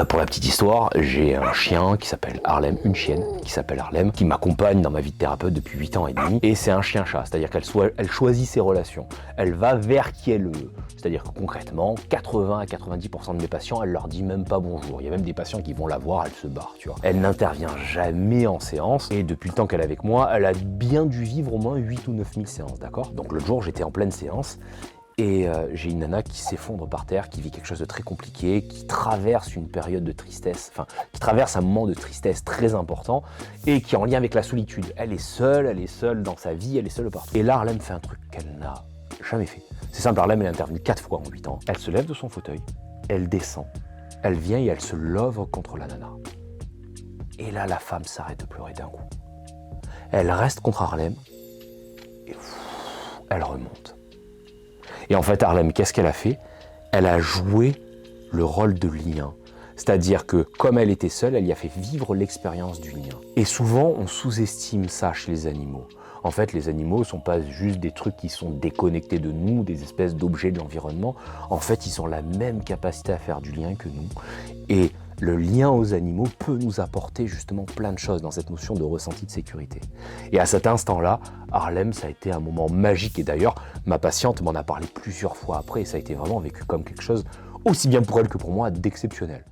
Pour la petite histoire, j'ai un chien qui s'appelle Harlem, une chienne qui s'appelle Harlem, qui m'accompagne dans ma vie de thérapeute depuis 8 ans et demi. Et c'est un chien-chat, c'est-à-dire qu'elle choisit ses relations. Elle va vers qui elle veut. C'est-à-dire que concrètement, 80 à 90% de mes patients, elle leur dit même pas bonjour. Il y a même des patients qui vont la voir, elle se barre, tu vois. Elle n'intervient jamais en séance. Et depuis le temps qu'elle est avec moi, elle a bien dû vivre au moins 8 ou 9 000 séances, d'accord? Donc l'autre jour, j'étais en pleine séance. Et j'ai une nana qui s'effondre par terre, qui vit quelque chose de très compliqué, qui traverse une période de tristesse, enfin, qui traverse un moment de tristesse très important et qui est en lien avec la solitude. Elle est seule dans sa vie, elle est seule partout. Et là, Harlem fait un truc qu'elle n'a jamais fait. C'est simple, Harlem, elle est intervenue 4 fois en 8 ans. Elle se lève de son fauteuil, elle descend, elle vient et elle se love contre la nana. Et là, la femme s'arrête de pleurer d'un coup. Elle reste contre Harlem et elle remonte. Et en fait, Harlem, qu'est-ce qu'elle a fait? Elle a joué le rôle de lien. C'est-à-dire que, comme elle était seule, elle y a fait vivre l'expérience du lien. Et souvent, on sous-estime ça chez les animaux. En fait, les animaux ne sont pas juste des trucs qui sont déconnectés de nous, des espèces d'objets de l'environnement. En fait, ils ont la même capacité à faire du lien que nous. Et le lien aux animaux peut nous apporter justement plein de choses dans cette notion de ressenti de sécurité. Et à cet instant-là, Harlem, ça a été un moment magique. Et d'ailleurs, ma patiente m'en a parlé plusieurs fois après et ça a été vraiment vécu comme quelque chose, aussi bien pour elle que pour moi, d'exceptionnel.